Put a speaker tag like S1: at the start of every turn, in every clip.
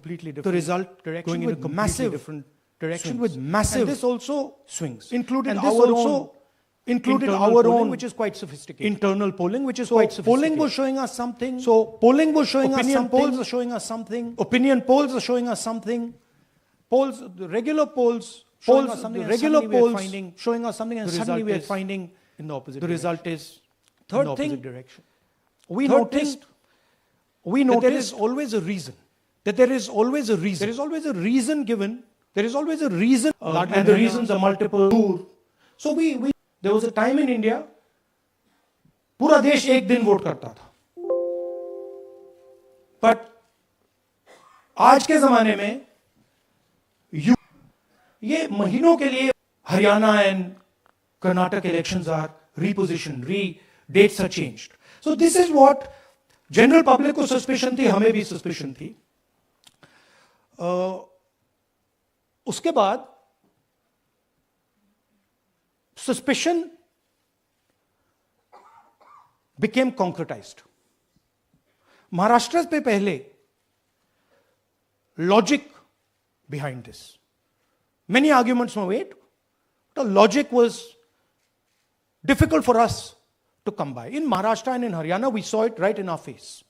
S1: completely different
S2: the result
S1: direction,
S2: going in a
S1: with
S2: completely
S1: massive
S2: different direction
S1: swings.
S2: with massive
S1: And this also
S2: swings.
S1: included
S2: And this
S1: our
S2: also
S1: own
S2: included
S1: internal
S2: our
S1: polling,
S2: own
S1: which is quite sophisticated.
S2: internal polling, which is
S1: So
S2: quite sophisticated.
S1: polling was showing us something.
S2: So polling was showing us
S1: Opinion
S2: something.
S1: polls are showing us something.
S2: Opinion polls are showing us something.
S1: Polls, the regular polls, showing
S2: Polls,
S1: us something.
S2: the
S1: And
S2: regular
S1: suddenly we are
S2: polls
S1: finding
S2: showing us something, and
S1: the
S2: suddenly
S1: result
S2: we are
S1: is
S2: finding
S1: in the opposite
S2: the
S1: direction.
S2: result is in
S1: Third
S2: the opposite
S1: thing,
S2: direction.
S1: we
S2: Third
S1: noticed
S2: thing, we
S1: that there
S2: noticed
S1: is always a reason.
S2: that there is always a reason.
S1: There is always a reason given. There is always a reason.
S2: And the reasons are multiple.
S1: So
S2: There was a time in India, पूरा देश एक दिन vote करता था. But आज के जमाने में ये महीनों के लिए Haryana and Karnataka elections are repositioned, dates are changed. So this is what general public को suspicion थी, हमें भी suspicion थी. उसके बाद suspicion became concretized. महाराष्ट्र पे पहले logic behind this. Many arguments were made. The logic was difficult for us to come by. In Maharashtra and in Haryana, we saw it right in our face.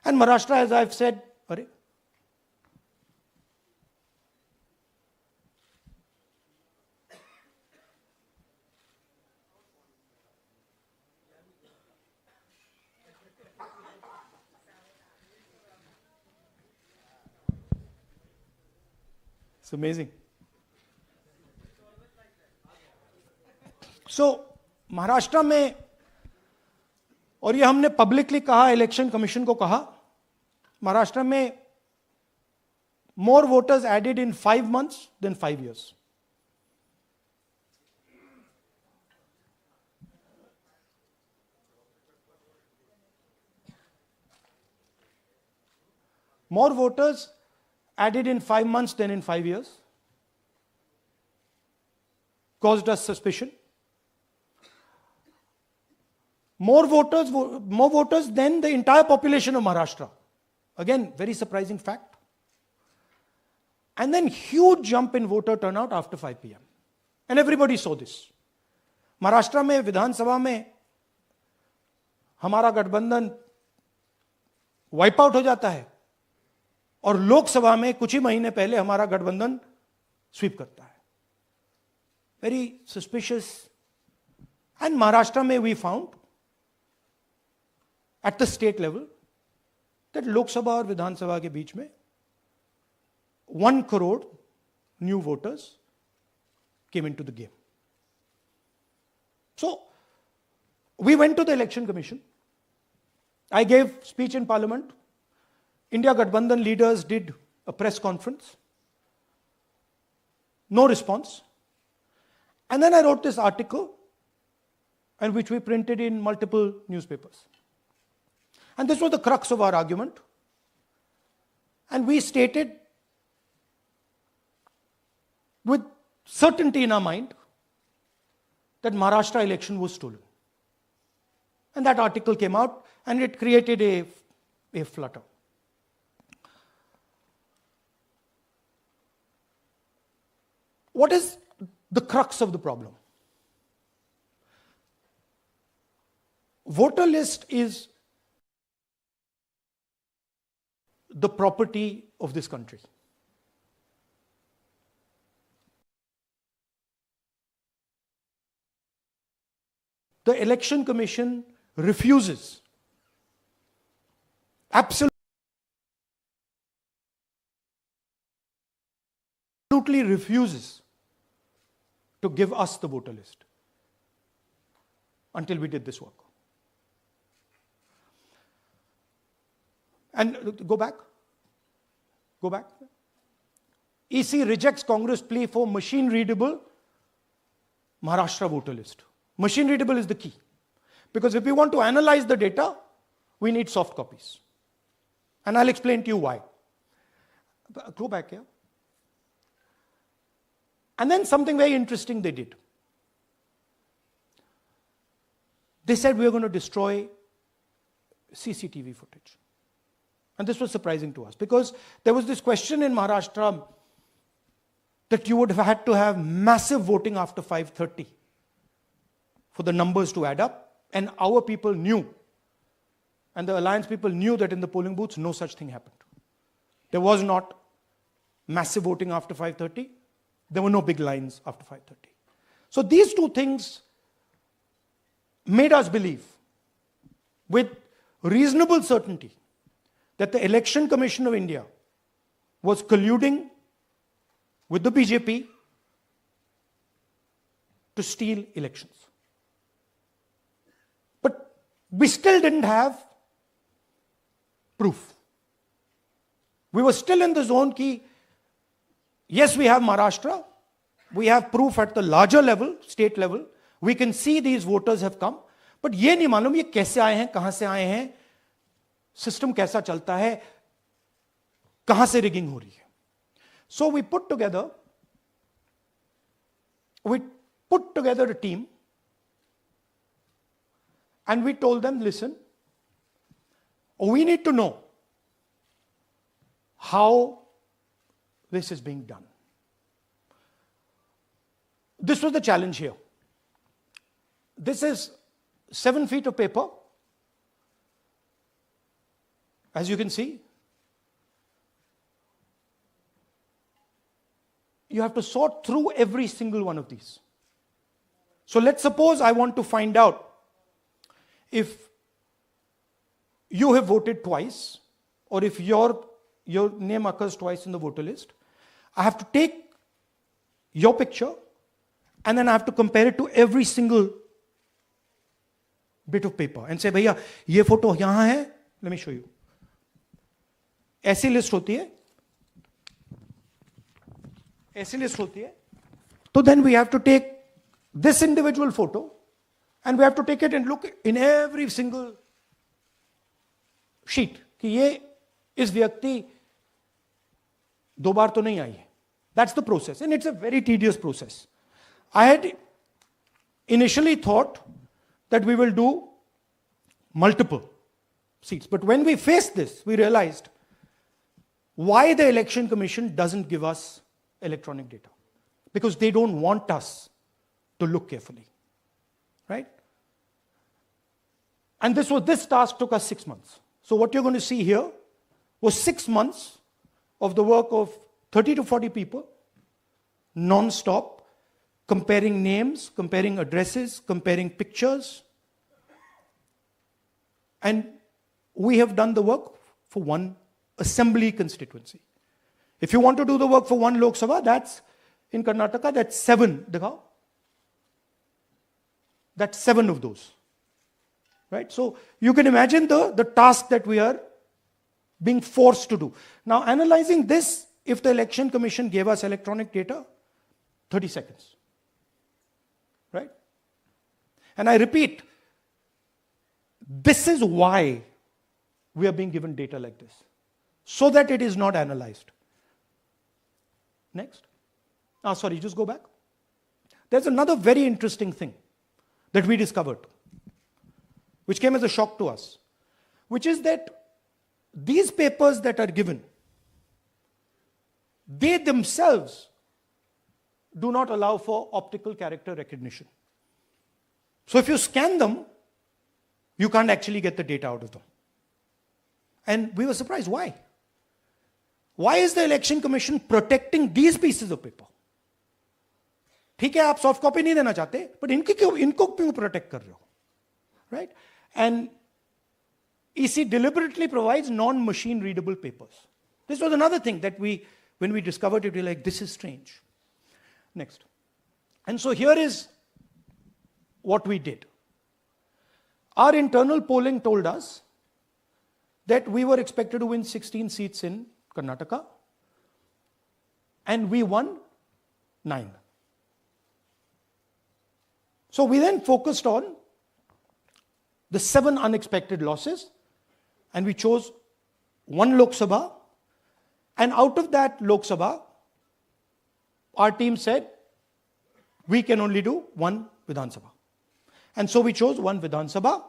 S2: And Maharashtra, as I've said, it's amazing. So, Maharashtra में, और ये हमने publicly कहा, election commission को कहा, महाराष्ट्र में more voters added in 5 months than 5 years. More voters added in 5 months than in 5 years. Caused us suspicion. More voters than the entire population of Maharashtra. Again, very surprising fact. And then huge jump in voter turnout after 5 p.m. And everybody saw this. Maharashtra में विधानसभा में हमारा गठबंधन wipe out हो जाता है और लोकसभा में कुछ ही महीने पहले हमारा गठबंधन स्वीप करता है. Very suspicious. And Maharashtra में we found at the state level that Lok Sabha और विधान सभा के बीच में 1 crore new voters came into the game. So we went to the election commission. I gave speech in parliament. India Gathbandhan leaders did a press conference. No response. And then I wrote this article, and which we printed in multiple newspapers. And this was the crux of our argument. And we stated with certainty in our mind that Maharashtra election was stolen. And that article came out, and it created a flutter. What is the crux of the problem? Voter list is the property of this country. The Election Commission refuses, absolutely refuses to give us the voter list until we did this work. And go back. EC rejects Congress plea for machine readable Maharashtra voter list. Machine readable is the key. Because if we want to analyze the data, we need soft copies. And I'll explain to you why. Go back here. And then something very interesting they did. They said we are going to destroy CCTV footage. And this was surprising to us because there was this question in Maharashtra that you would have had to have massive voting after 5:30 for the numbers to add up. And our people knew, and the alliance people knew that in the polling booths, no such thing happened. There was not massive voting after 5:30. There were no big lines after 5:30. So these two things made us believe with reasonable certainty that the Election Commission of India was colluding with the BJP to steal elections. But we still didn't have proof. We were still in the zone ki, yes, we have Maharashtra, we have proof at the larger level, state level, we can see these voters have come, but ये नहीं मालूम ये कैसे आए हैं, कहां से आए हैं, सिस्टम कैसा चलता है, कहां से रिगिंग हो रही है. So we put together a team and we told them, listen, we need to know how this is being done. This was the challenge here. This is 7 feet of paper. As you can see, you have to sort through every single one of these. So let's suppose I want to find out if you have voted twice or if your name occurs twice in the voter list. I have to take your picture and then I have to compare it to every single bit of paper and say, भैया ये photo यहां है, let me show you. ऐसी list होती है, ऐसी list होती है. So then we have to take this individual photo and we have to take it and look in every single sheet कि ये इस व्यक्ति दो बार तो नहीं आई है. That's the process and it's a very tedious process. I had initially thought that we will do multiple seats, but when we faced this, we realized why the Election Commission doesn't give us electronic data. Because they don't want us to look carefully. Right? And this task took us 6 months. So what you're going to see here was 6 months of the work of 30 to 40 people, non-stop, comparing names, comparing addresses, comparing pictures. And we have done the work for one assembly constituency. If you want to do the work for one Lok Sabha, that's in Karnataka, that's 7. Dikhao. That's 7 of those. Right? So you can imagine the task that we are being forced to do. Now, analyzing this, if the Election Commission gave us electronic data, 30 seconds. Right? And I repeat, this is why we are being given data like this, so that it is not analyzed. Next. Sorry, just go back. There's another very interesting thing that we discovered, which came as a shock to us, which is that these papers that are given, they themselves do not allow for optical character recognition. So if you scan them, you can't actually get the data out of them. And we were surprised. Why? Why is the Election Commission protecting these pieces of paper? ठीक है, आप soft copy नहीं देना चाहते, but इनको क्यों protect कर रहे हो? Right? And EC deliberately provides non-machine readable papers. This was another thing that when we discovered it, we were like, this is strange. Next. And so here is what we did. Our internal polling told us that we were expected to win 16 seats in Karnataka, and we won 9. So we then focused on the 7 unexpected losses, and we chose 1 Lok Sabha, and out of that Lok Sabha, our team said, we can only do 1 Vidhan Sabha. And so we chose 1 Vidhan Sabha,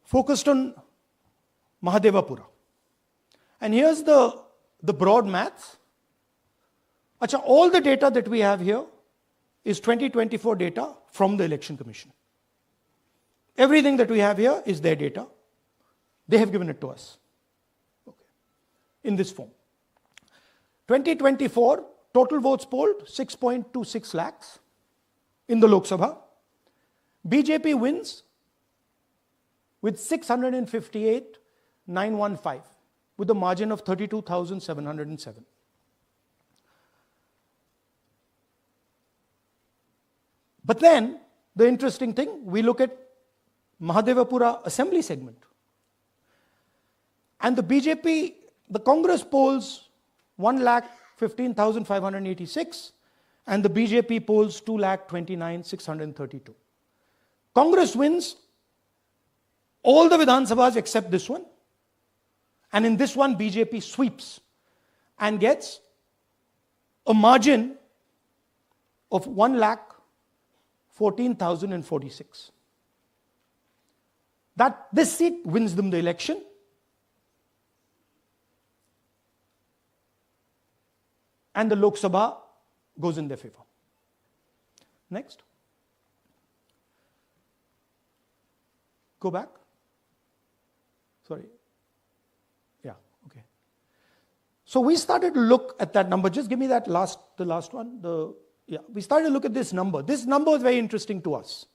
S2: focused on Mahadevapura. And here's the broad maths. Acha, all the data that we have here is 2024 data from the Election Commission. Everything that we have here is their data. They have given it to us. Okay. In this form. 2024, total votes polled, 6.26 lakhs in the Lok Sabha. BJP wins with 658,915 with a margin of 32,707. But then, the interesting thing, we look at Mahadevapura assembly segment. And the BJP, the Congress polls 1,15,586 and the BJP polls 2,29,632. Congress wins all the Vidhan Sabhas except this one. And in this one, BJP sweeps and gets a margin of 1,14,046. This seat wins them the election. And the Lok Sabha goes in their favor. Next. Go back. Sorry. Yeah, okay. So we started to look at that number. Just give me the last one. We started to look at this number. This number is very interesting to us.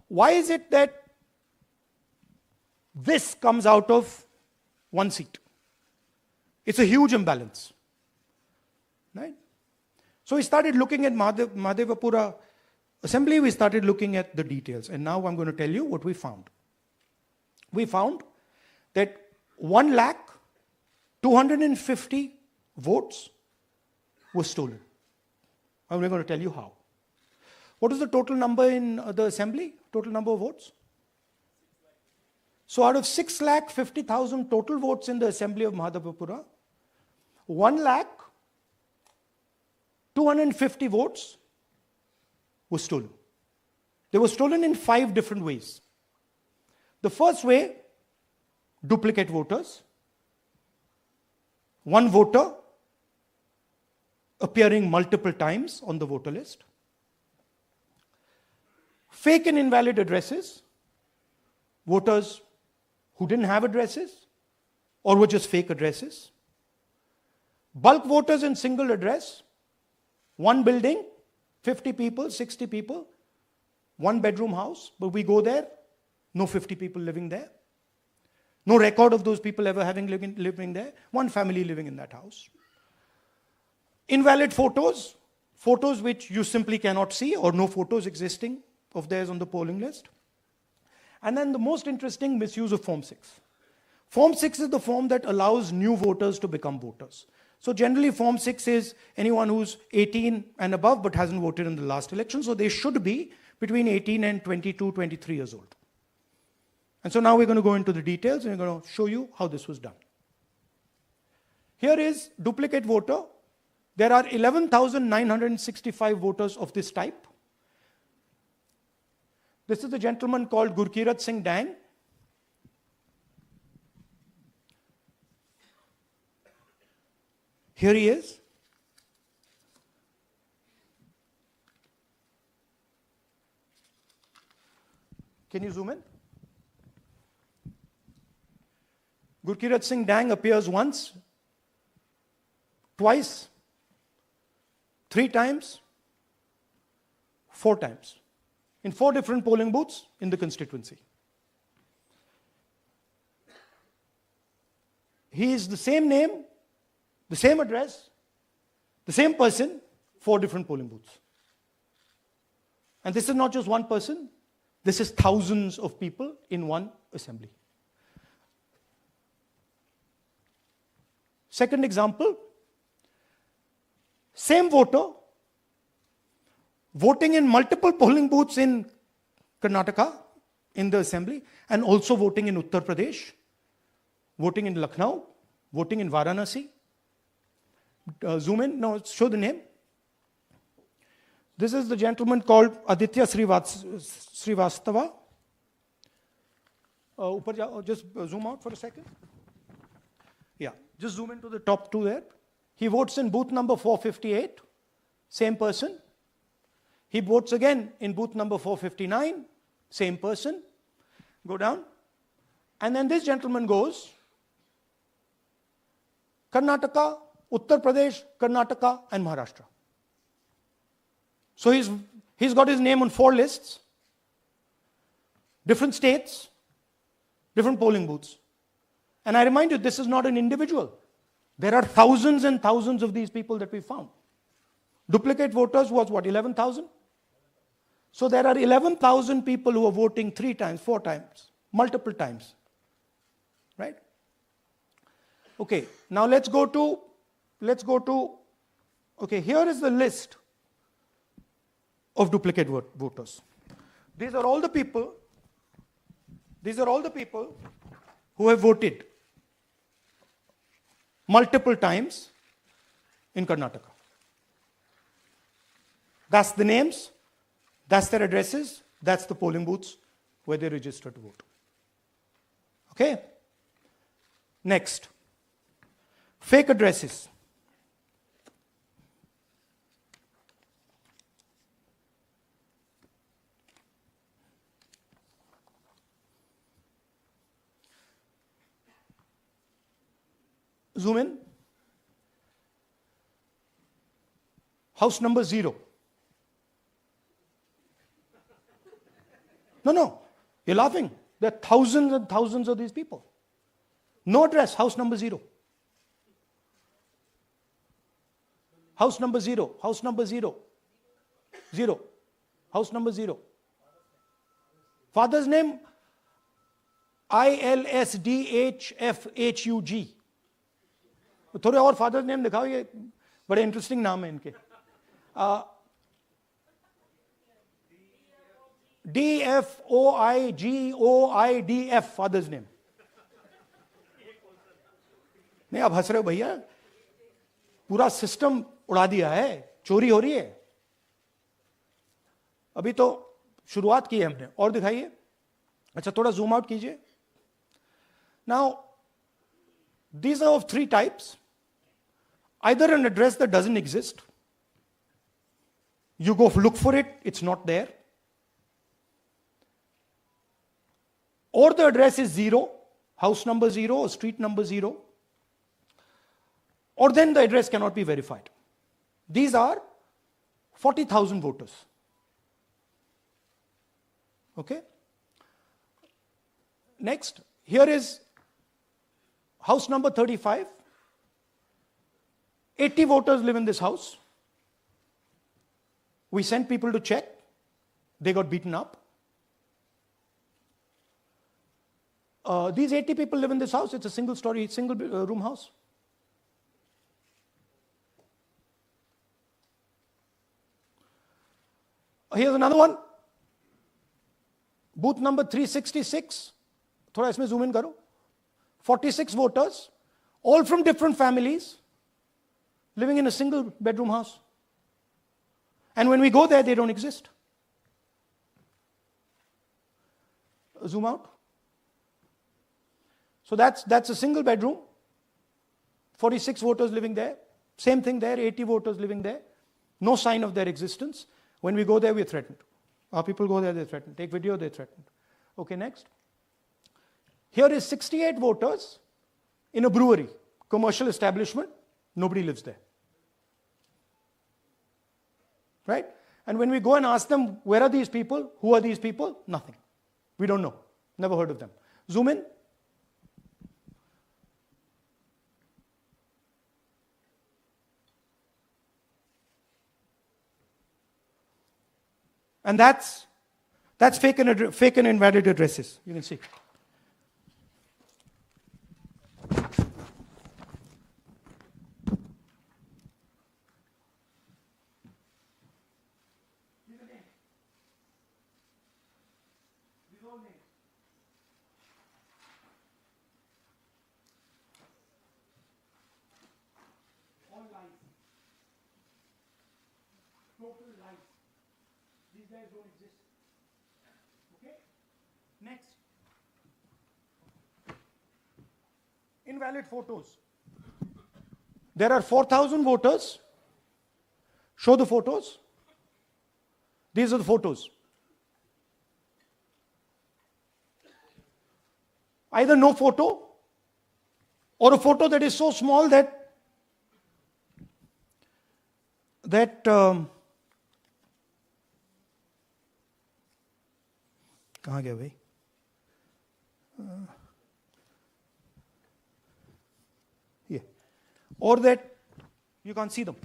S2: Why is it that this comes out of one seat? It's a huge imbalance. Right? So we started looking at Mahadevapura assembly, we started looking at the details. And now I'm going to tell you what we found. We found that 1,250,000 votes were stolen. I'm going to tell you how. What is the total number in the assembly? Total number of votes? So out of 6,50,000 total votes in the assembly of Mahadevapura, 1,250,000 votes were stolen. They were stolen in 5 different ways. The first way, duplicate voters. One voter appearing multiple times on the voter list. Fake and invalid addresses. Voters who didn't have addresses or were just fake addresses. Bulk voters in single address. One building, 50 people, 60 people, 1 bedroom house, but we go there, no 50 people living there. No record of those people ever having living there. One family living in that house. Invalid photos, photos which you simply cannot see or no photos existing of theirs on the polling list. And then the most interesting, misuse of Form 6. Form 6 is the form that allows new voters to become voters. So generally Form 6 is anyone who's 18 and above but hasn't voted in the last election. So they should be between 18 and 22, 23 years old. And so now we're going to go into the details and we're going to show you how this was done. Here is duplicate voter. There are 11,965 voters of this type. This is a gentleman called Gurkirat Singh Dang. Here he is. Can you zoom in? Gurkirat Singh Dang appears once, twice, 3 times, 4 times, in 4 different polling booths in the constituency. He is the same name, the same address, the same person, 4 different polling booths. And this is not just one person, this is thousands of people in one assembly. Second example, same voter, voting in multiple polling booths in Karnataka, in the assembly, and also voting in Uttar Pradesh, voting in Lucknow, voting in Varanasi. Zoom in, no, show the name. This is the gentleman called Aditya Srivastava. Just zoom out for a second. Yeah, Just zoom into the top two there. He votes in booth number 458, same person. He votes again in booth number 459, same person. Go down. And then this gentleman goes, Karnataka, Uttar Pradesh, Karnataka, and Maharashtra. So he's got his name on 4 lists, different states, different polling booths. And I remind you, this is not an individual. There are thousands and thousands of these people that we found. Duplicate voters was what, 11,000? So there are 11,000 people who are voting 3 times, 4 times, multiple times. Right? Okay, now let's go to, okay, here is the list of duplicate voters. These are all the people who have voted multiple times in Karnataka. That's the names, that's their addresses, that's the polling booths where they register to vote. Okay? Next, fake addresses. Zoom in. House number 0. No, you're laughing. There are thousands and thousands of these people. No address, house number 0. House number 0, house number 0. 0. House number 0. Father's name, ILSDHFHUG. थोड़े और father's name दिखाओ, ये बड़े interesting नाम है इनके. DFOIGOIDF father's name. नहीं, आप हंस रहे हो भैया, पूरा सिस्टम उड़ा दिया है, चोरी हो रही है. अभी तो शुरुआत की है हमने. और दिखाइए. अच्छा, थोड़ा जूम आउट कीजिए. Now these are of 3 types. Either an address that doesn't exist, you go look for it, it's not there. Or the address is 0, house number 0 or street number 0. Or then the address cannot be verified. These are 40,000 voters. Okay? Next, here is house number 35. 80 voters live in this house. We sent people to check. They got beaten up. These 80 people live in this house. It's a single story, single room house. Here's another one. Booth number 366. थोड़ा इसमें zoom in करो. 46 voters, all from different families, living in a single bedroom house. And when we go there, they don't exist. Zoom out. So that's a single bedroom, 46 voters living there. Same thing there, 80 voters living there. No sign of their existence. When we go there, we're threatened. Our people go there, they're threatened. Take video, they're threatened. Okay, next. Here is 68 voters in a brewery, commercial establishment. Nobody lives there. Right? And when we go and ask them, where are these people? Who are these people? Nothing. We don't know. Never heard of them. Zoom in. And that's fake and invalid addresses. You can see. Total lies. These guys don't exist. Okay? Next. Invalid photos. There are 4,000 voters. Show the photos. These are the photos. Either no photo or a photo that is so small that कहाँ गया भाई? Yeah. Or that you can't see them.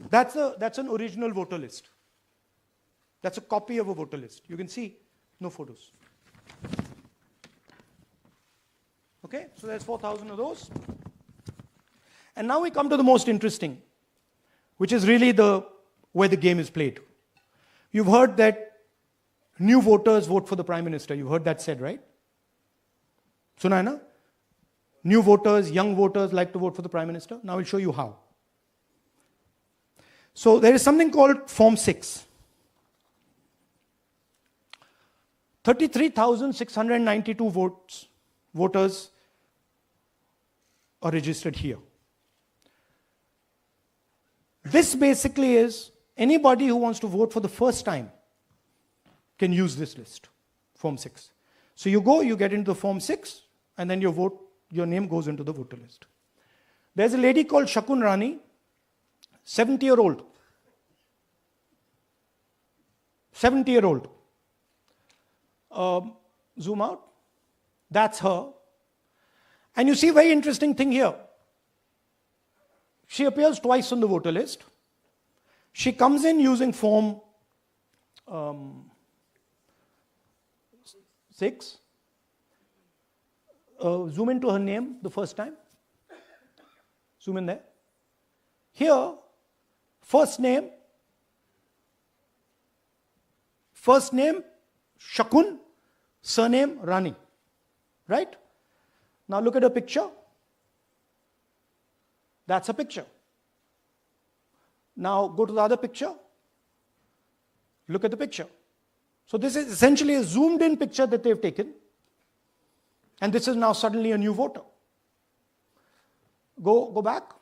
S2: That's an original voter list. That's a copy of a voter list. You can see no photos. Okay, so there's 4,000 of those. And now we come to the most interesting, which is really where the game is played. You've heard that new voters vote for the Prime Minister. You've heard that said, right? Suna hai na? New voters, young voters like to vote for the Prime Minister. Now I'll show you how. So there is something called Form 6. 33,692 voters are registered here. This basically is anybody who wants to vote for the first time can use this list, Form 6. So you go, you get into the Form 6, and then your name goes into the voter list. There's a lady called Shakun Rani, 70-year-old. 70-year-old. Zoom out. That's her. And you see a very interesting thing here. She appears twice on the voter list. She comes in using Form 6. Zoom into her name the first time. Zoom in there. Here, first name Shakun, surname Rani. Right? Now look at her picture. That's a picture. Now go to the other picture. Look at the picture. So this is essentially a zoomed in picture that they've taken. And this is now suddenly a new voter. Go back.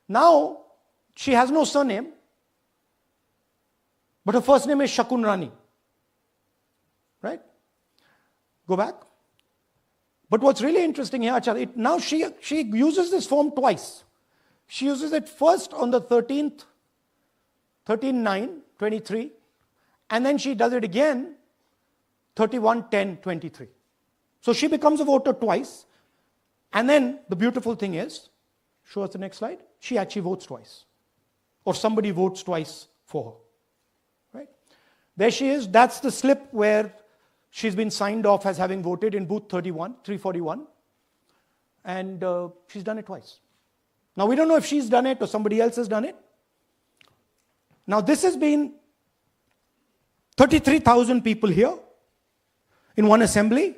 S2: Now she has no surname, but her first name is Shakun Rani. Right? Go back. But what's really interesting here, now she uses this form twice. She uses it first on the 13th, 13/9/23, and then she does it again 31/10/23. So she becomes a voter twice, and then the beautiful thing is, show us the next slide, she actually votes twice. Or somebody votes twice for her. Right? There she is, that's the slip where she's been signed off as having voted in booth 341, and she's done it twice. Now we don't know if she's done it or somebody else has done it. Now this has been 33,000 people here in one assembly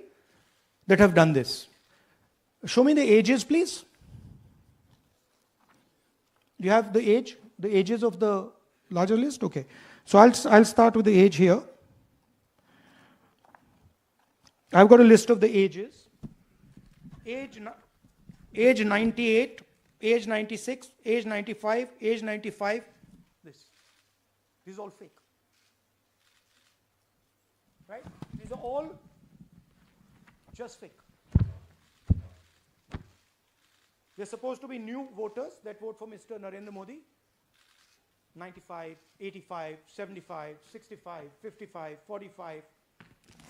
S2: that have done this. Show me the ages, please. Do you have the ages of the larger list? Okay. So I'll start with the age here. I've got a list of the ages. Age 98, age 96, age 95, age 95. This is all fake. Right? These are all just fake. They're supposed to be new voters that vote for Mr. Narendra Modi. 95, 85, 75, 65, 55, 45.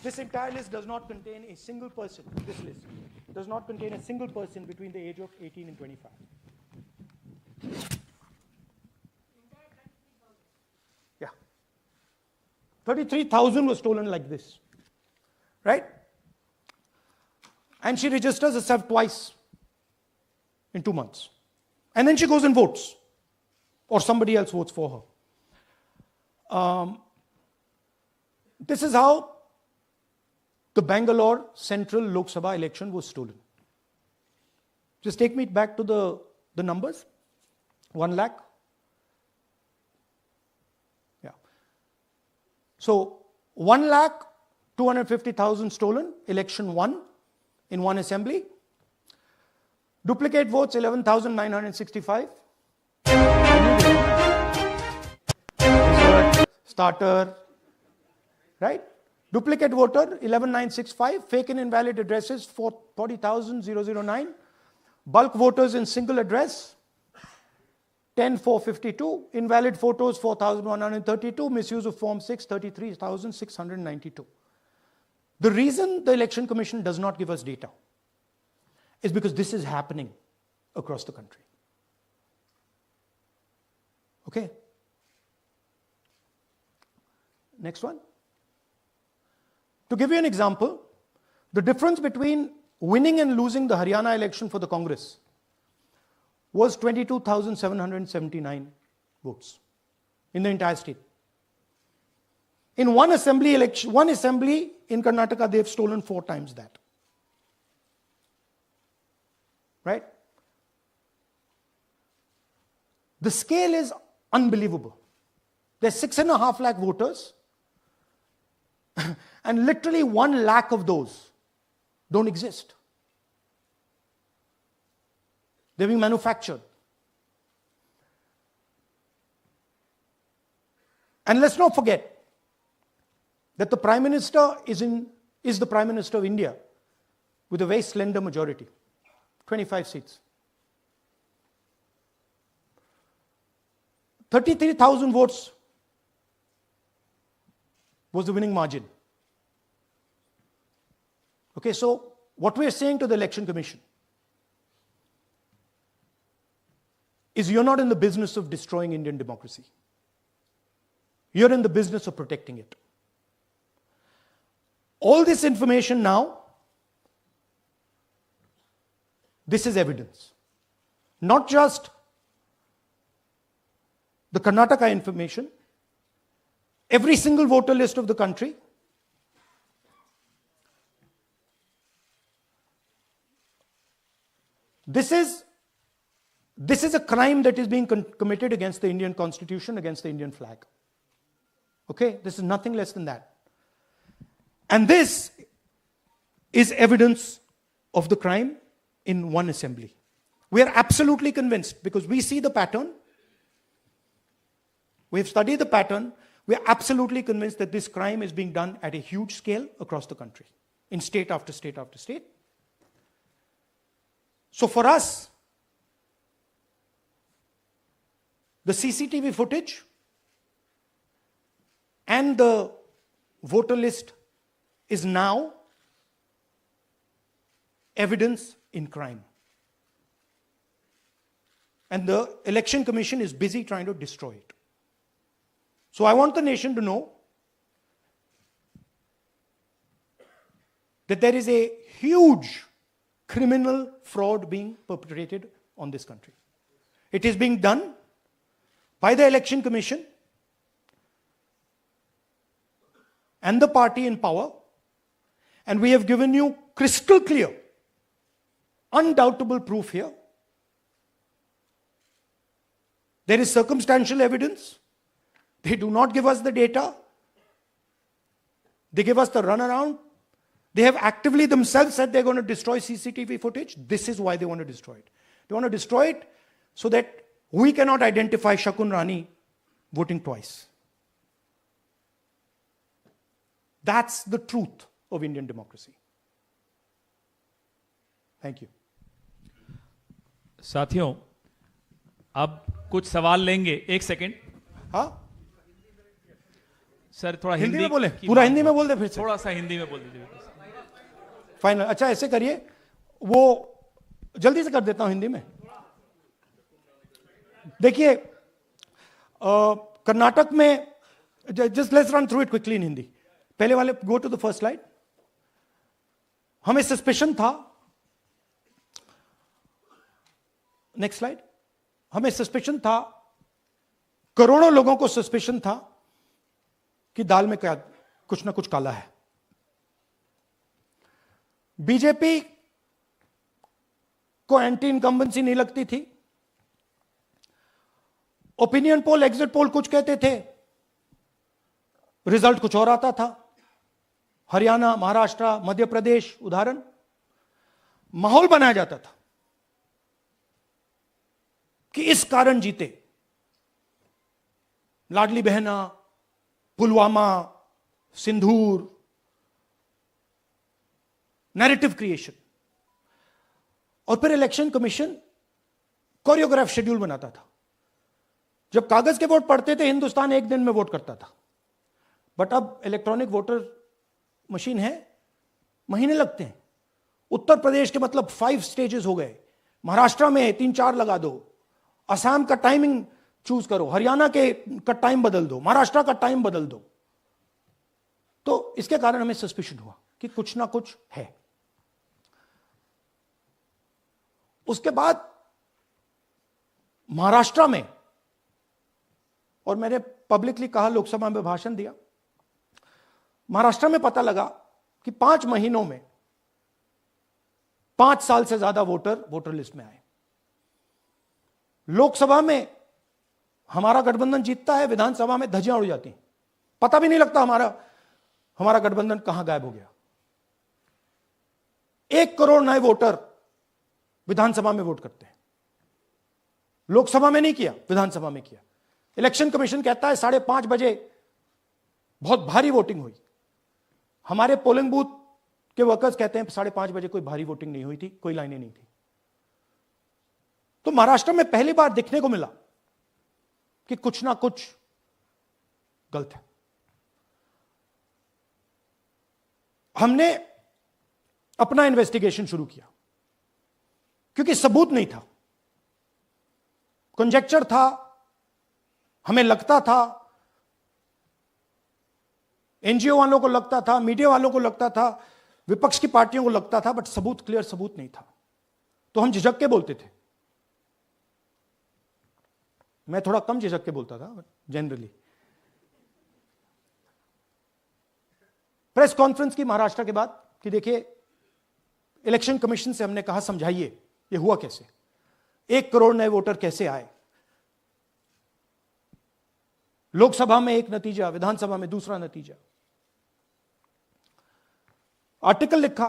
S2: This entire list does not contain a single person. This list does not contain a single person between the age of 18 and 25. Yeah. 33,000 was stolen like this. Right? And she registers herself twice in 2 months. And then she goes and votes. Or somebody else votes for her. This is how the Bangalore Central Lok Sabha election was stolen. Just take me back to the numbers. 1 lakh. Yeah. So 1,250,000 stolen, election won in one assembly. Duplicate votes 11,965. Starter, right? Duplicate voter 11,965. Fake and invalid addresses 40,009. Bulk voters in single address 10,452. Invalid photos 4,132. Misuse of Form 6 33,692. The reason the Election Commission does not give us data is because this is happening across the country. Okay? Next one. To give you an example, the difference between winning and losing the Haryana election for the Congress was 22,779 votes in the entire state. In one assembly election, one assembly in Karnataka, they've stolen 4 times that. Right? The scale is unbelievable. There's 6.5 lakh voters, and literally 1 lakh of those don't exist. They're being manufactured. And let's not forget that the Prime Minister is the Prime Minister of India with a very slender majority, 25 seats. 33,000 votes was the winning margin. Okay, so what we're saying to the Election Commission is you're not in the business of destroying Indian democracy. You're in the business of protecting it. All this information now, this is evidence. Not just the Karnataka information, every single voter list of the country. This is a crime that is being committed against the Indian Constitution, against the Indian flag. Okay, this is nothing less than that. And this is evidence of the crime in one assembly. We are absolutely convinced because we see the pattern. We have studied the pattern. We are absolutely convinced that this crime is being done at a huge scale across the country, in state after state after state. So for us, the CCTV footage and the voter list is now evidence in crime. And the Election Commission is busy trying to destroy it. So I want the nation to know that there is a huge criminal fraud being perpetrated on this country. It is being done by the Election Commission and the party in power, and we have given you crystal clear, undoubtable proof here. There is circumstantial evidence. They do not give us the data. They give us the runaround. They have actively themselves said they're going to destroy CCTV footage. This is why they want to destroy it. They want to destroy it so that we cannot identify Shakun Rani voting twice. That's the truth of Indian democracy. Thank you.
S3: साथियों, अब कुछ सवाल लेंगे. एक second.
S2: हाँ?
S3: Sir थोड़ा
S2: हिंदी
S3: हिंदी
S2: में बोले, पूरा हिंदी में बोल दे फिर से.
S3: थोड़ा सा हिंदी में बोल दीजिए.
S2: फाइनल. अच्छा ऐसे करिए, वो जल्दी से कर देता हूं हिंदी में. देखिए, कर्नाटक में, just let's run through it quickly in Hindi. पहले वाले, go to the first slide. हमें सस्पेशन था, नेक्स्ट स्लाइड. हमें सस्पेशन था, करोड़ों लोगों को सस्पेशन था कि दाल में क्या कुछ ना कुछ काला है. बीजेपी को एंटी इनकम्बेंसी नहीं लगती थी. ओपिनियन पोल, एग्जिट पोल कुछ कहते थे, रिजल्ट कुछ और आता था. हरियाणा, महाराष्ट्र, मध्य प्रदेश उदाहरण, माहौल बनाया जाता था. कि इस कारण जीते। लाडली बहना, पुलवामा, सिंदूर, नैरेटिव क्रिएशन। और फिर इलेक्शन कमीशन कोरियोग्राफ शेड्यूल बनाता था। जब कागज के वोट पड़ते थे, हिंदुस्तान एक दिन में वोट करता था, बट अब इलेक्ट्रॉनिक वोटर मशीन है, महीने लगते हैं। उत्तर प्रदेश के मतलब 5 स्टेजेस हो गए, महाराष्ट्र में 3-4 लगा दो, असम का टाइमिंग चूज करो, हरियाणा का टाइम बदल दो, महाराष्ट्र का टाइम बदल दो। तो इसके कारण हमें सस्पिशन हुआ कि कुछ ना कुछ है। उसके बाद महाराष्ट्र में, और मैंने पब्लिकली कहा, लोकसभा में भाषण दिया, महाराष्ट्र में पता लगा कि 5 महीनों में 5 साल से ज्यादा वोटर लिस्ट में आए। लोकसभा में हमारा गठबंधन जीतता है, विधानसभा में धज्जियां उड़ जाती हैं, पता भी नहीं लगता हमारा गठबंधन कहां गायब हो गया। 1 करोड़ नए वोटर विधानसभा में वोट करते हैं, लोकसभा में नहीं किया, विधानसभा में किया। इलेक्शन कमीशन कहता है 5:30 बजे बहुत भारी वोटिंग हुई। हमारे पोलिंग बूथ के वर्कर्स कहते हैं 5:30 बजे कोई भारी वोटिंग नहीं हुई थी, कोई लाइनें नहीं थी। तो महाराष्ट्र में पहली बार दिखने को मिला कि कुछ ना कुछ गलत है। हमने अपना इन्वेस्टिगेशन शुरू किया, क्योंकि सबूत नहीं था, कंजेक्चर था, हमें लगता था, एनजीओ वालों को लगता था, मीडिया वालों को लगता था, विपक्ष की पार्टियों को लगता था, बट सबूत, क्लियर सबूत नहीं था। तो हम झिझक के बोलते थे। मैं थोड़ा कम झिझक के बोलता था जनरली। प्रेस कॉन्फ्रेंस की महाराष्ट्र के बाद कि देखिए, इलेक्शन कमीशन से हमने कहा समझाइए ये हुआ कैसे, 1 करोड़ नए वोटर कैसे आए, लोकसभा में एक नतीजा, विधानसभा में दूसरा नतीजा। आर्टिकल लिखा,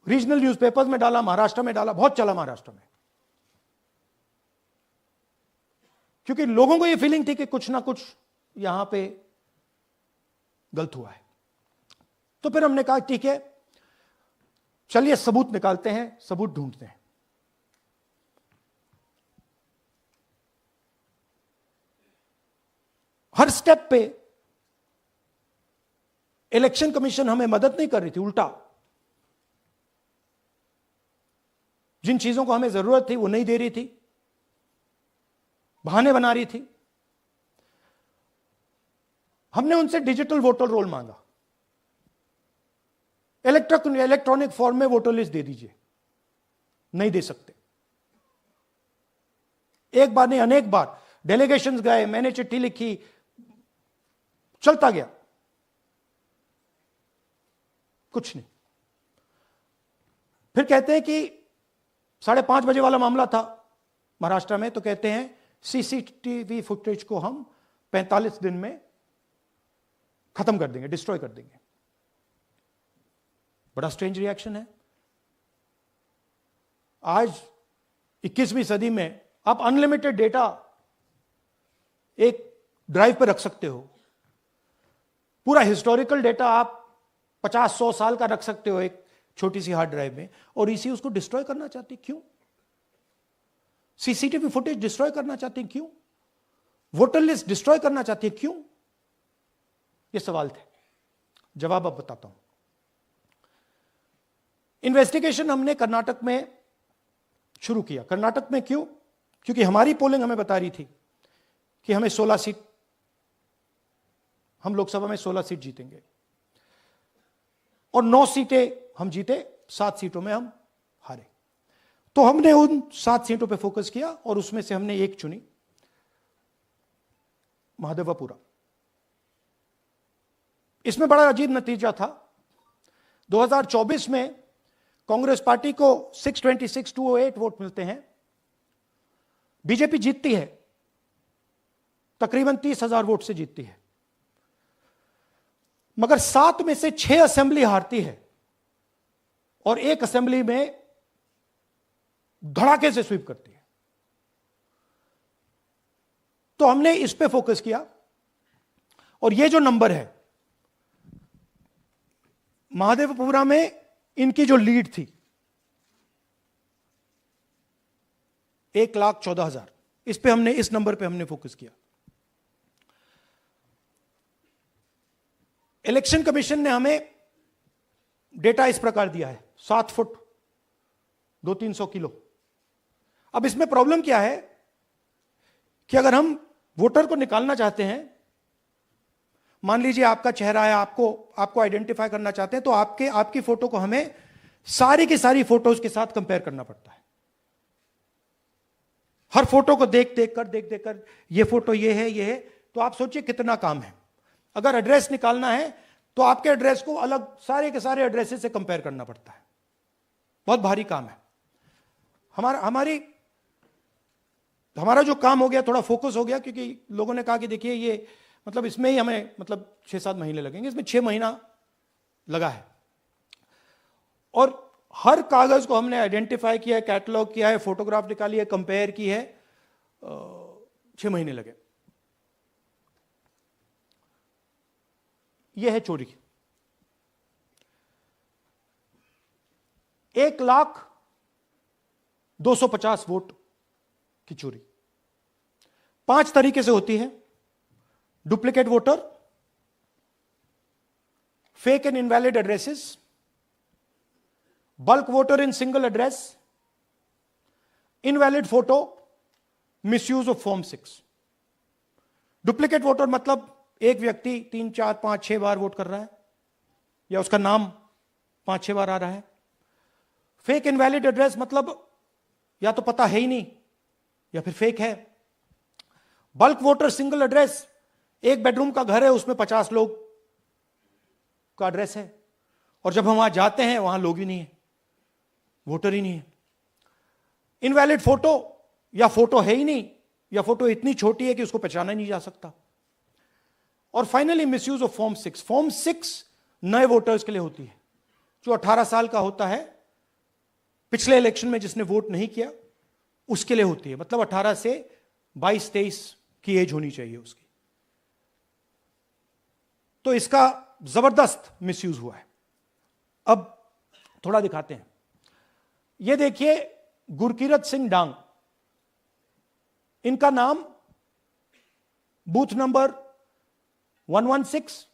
S2: रीजनल न्यूज़पेपर्स में डाला, महाराष्ट्र में डाला, बहुत चला महाराष्ट्र में, क्योंकि लोगों को यह फीलिंग थी कि कुछ ना कुछ यहां पे गलत हुआ है। तो फिर हमने कहा ठीक है, चलिए सबूत निकालते हैं, सबूत ढूंढते हैं। हर स्टेप पे इलेक्शन कमीशन हमें मदद नहीं कर रही थी, उल्टा जिन चीजों को हमें जरूरत थी वो नहीं दे रही थी, बहाने बना रही थी। हमने उनसे डिजिटल वोटर रोल मांगा, इलेक्ट्रॉनिक फॉर्म में वोटर लिस्ट दे दीजिए, नहीं दे सकते। एक बार नहीं, अनेक बार डेलीगेशंस गए, मैंने चिट्ठी लिखी, चलता गया, कुछ नहीं। फिर कहते हैं कि 5:30 बजे वाला मामला था महाराष्ट्र में, तो कहते हैं सीसीटीवी फुटेज को हम 45 दिन में खत्म कर देंगे, डिस्ट्रॉय कर देंगे। बड़ा स्ट्रेंज रिएक्शन है। आज 21वीं सदी में आप अनलिमिटेड डेटा एक ड्राइव पर रख सकते हो, पूरा हिस्टोरिकल डेटा आप 50-100 साल का रख सकते हो एक छोटी सी हार्ड ड्राइव में, और इसी उसको डिस्ट्रॉय करना चाहती, क्यों? सीसीटीवी फुटेज डिस्ट्रॉय करना चाहती हैं, क्यों? वोटर लिस्ट डिस्ट्रॉय करना चाहती है, क्यों? ये सवाल थे, जवाब अब बताता हूं। इन्वेस्टिगेशन हमने कर्नाटक में शुरू किया। कर्नाटक में क्यों? क्योंकि हमारी पोलिंग हमें बता रही थी कि हमें 16 सीट, हम लोकसभा में 16 सीट जीतेंगे, और 9 सीटें हम जीते, 7 सीटों में हम हारे। तो हमने उन 7 सीटों पे फोकस किया, और उसमें से हमने एक चुनी, महादेवपुरा। इसमें बड़ा अजीब नतीजा था। 2024 में कांग्रेस पार्टी को 626-208 वोट मिलते हैं, बीजेपी जीतती है, तकरीबन 30,000 वोट से जीतती है, मगर 7 में से 6 असेंबली हारती है, और एक असेंबली में धड़ाके से स्वीप करती है। तो हमने इस पे फोकस किया, और ये जो नंबर है महादेवपुरा में, इनकी जो लीड थी 1,14,000, इस पे हमने, इस नंबर पे हमने फोकस किया। इलेक्शन कमीशन ने हमें डेटा इस प्रकार दिया है, 7 फुट 200-300 किलो। अब इसमें प्रॉब्लम क्या है कि अगर हम वोटर को निकालना चाहते हैं, मान लीजिए आपका चेहरा है, आपको आइडेंटिफाई करना चाहते हैं, तो आपकी फोटो को हमें सारी की सारी फोटोज के साथ कंपेयर करना पड़ता है। हर फोटो को देख देख कर ये फोटो ये है, तो आप सोचिए कितना काम है। अगर एड्रेस निकालना है तो आपके एड्रेस को अलग सारे के सारे एड्रेसेस से कंपेयर करना पड़ता है, बहुत भारी काम है। हमारा जो काम हो गया, थोड़ा फोकस हो गया, क्योंकि लोगों ने कहा कि देखिए ये मतलब इसमें ही हमें मतलब 6-7 महीने लगेंगे, इसमें 6 महीना लगा है, और हर कागज को हमने आइडेंटिफाई किया है, कैटलॉग किया है, फोटोग्राफ निकाली है, कंपेयर की है, 6 महीने लगे। यह है चोरी। 1,250,000 वोट की चोरी 5 तरीके से होती है: duplicate voter, fake and invalid addresses, bulk voter in single address, invalid photo, misuse of form 6। Duplicate voter मतलब एक व्यक्ति 3, 4, 5, 6 बार वोट कर रहा है, या उसका नाम 5-6 बार आ रहा है। फेक इनवैलिड एड्रेस मतलब या तो पता है ही नहीं या फिर फेक है। बल्क वोटर सिंगल एड्रेस, एक बेडरूम का घर है, उसमें 50 लोग का एड्रेस है, और जब हम वहां जाते हैं वहां लोग ही नहीं है, वोटर ही नहीं है। इनवैलिड फोटो, या फोटो है ही नहीं, या फोटो इतनी छोटी है कि उसको पहचाना नहीं जा सकता। और finally misuse of form 6। Form 6 नए वोटर्स के लिए होती है, जो 18 साल का होता है, पिछले इलेक्शन में जिसने वोट नहीं किया उसके लिए होती है, मतलब 18 से 22-23 की एज होनी चाहिए उसकी। तो इसका जबरदस्त मिसयूज हुआ है। अब थोड़ा दिखाते हैं। यह देखिए गुरकीरत सिंह डांग, इनका नाम बूथ नंबर 116,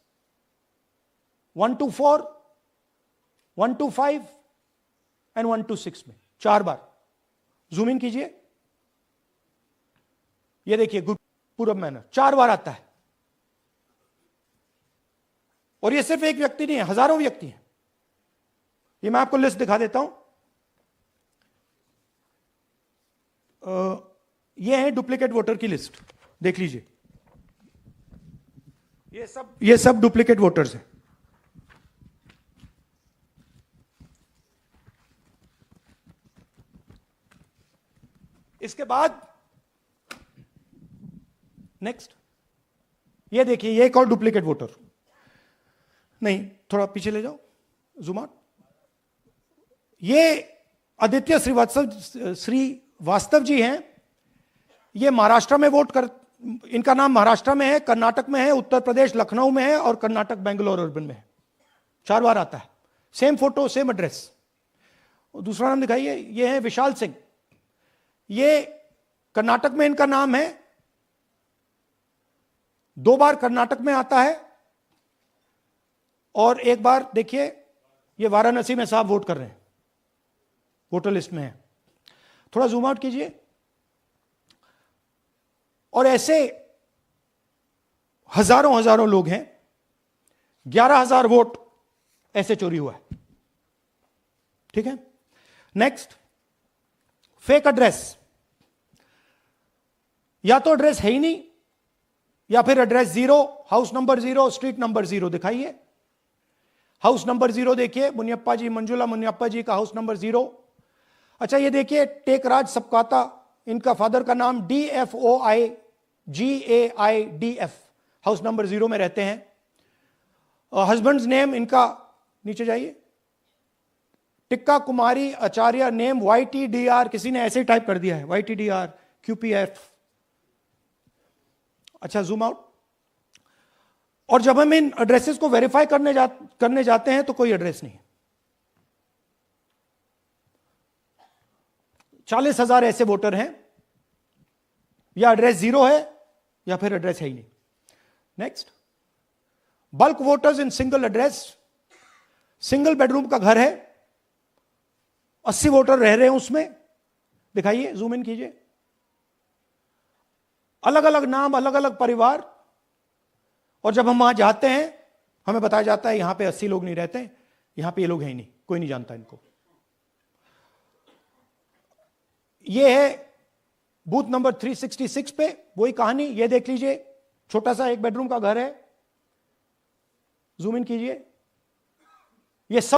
S2: 124, 125 एंड 126 में 4 बार। जूम इन कीजिए, ये देखिए पूरब मैनर 4 बार आता है। और ये सिर्फ एक व्यक्ति नहीं है, हजारों व्यक्ति हैं। ये मैं आपको लिस्ट दिखा देता हूं। ये है डुप्लीकेट वोटर की लिस्ट, देख लीजिए। ये सब डुप्लीकेट वोटर्स हैं। इसके बाद नेक्स्ट, ये देखिए, ये एक और डुप्लीकेट वोटर। नहीं, थोड़ा पीछे ले जाओ, जूम आउट। ये आदित्य श्रीवास्तव जी हैं। ये महाराष्ट्र में वोट कर, इनका नाम महाराष्ट्र में है, कर्नाटक में है, उत्तर प्रदेश लखनऊ में है, और कर्नाटक बेंगलोर अर्बन में है। 4 बार आता है, सेम फोटो सेम एड्रेस। दूसरा नाम दिखाइए, ये है विशाल सिंह। ये कर्नाटक में इनका नाम है, 2 बार कर्नाटक में आता है, और 1 बार देखिए ये वाराणसी में साहब वोट कर रहे हैं, वोटर लिस्ट में है। थोड़ा जूम आउट कीजिए। और ऐसे हजारों लोग हैं। 11,000 वोट ऐसे चोरी हुआ है। ठीक है, नेक्स्ट, फेक एड्रेस। या तो एड्रेस है ही नहीं, या फिर address 0, house number 0, street number 0 दिखाइए। हाउस नंबर 0 देखिए, मुनियप्पा जी, मंजुला मुनियप्पा जी का हाउस नंबर 0। अच्छा, ये देखिए टेकराज सबकाता, इनका फादर का नाम DFOIGAIDF, हाउस नंबर 0 में रहते हैं। हस्बैंड्स नेम इनका, नीचे जाइए, टिक्का कुमारी आचार्य, नेम YTDR, किसी ने ऐसे ही टाइप कर दिया है, YTDR QPF। अच्छा, जूम आउट। और जब हम इन एड्रेसेस को वेरीफाई करने जाते हैं तो कोई एड्रेस नहीं। 40,000 ऐसे वोटर हैं, या एड्रेस जीरो है या फिर एड्रेस है ही नहीं। Next, bulk voters in single address. Single bedroom का घर है, 80 वोटर रह रहे हैं उसमें, दिखाइए, जूम इन कीजिए। अलग अलग नाम, अलग अलग परिवार, और जब हम वहां जाते हैं हमें बताया जाता है यहां पे 80 लोग नहीं रहते, यहां पे ये लोग हैं ही नहीं, कोई नहीं जानता इनको। ये है बूथ नंबर 366 पे वही कहानी। ये देख लीजिए, छोटा सा एक बेडरूम का घर है, जूम इन कीजिए। ये सब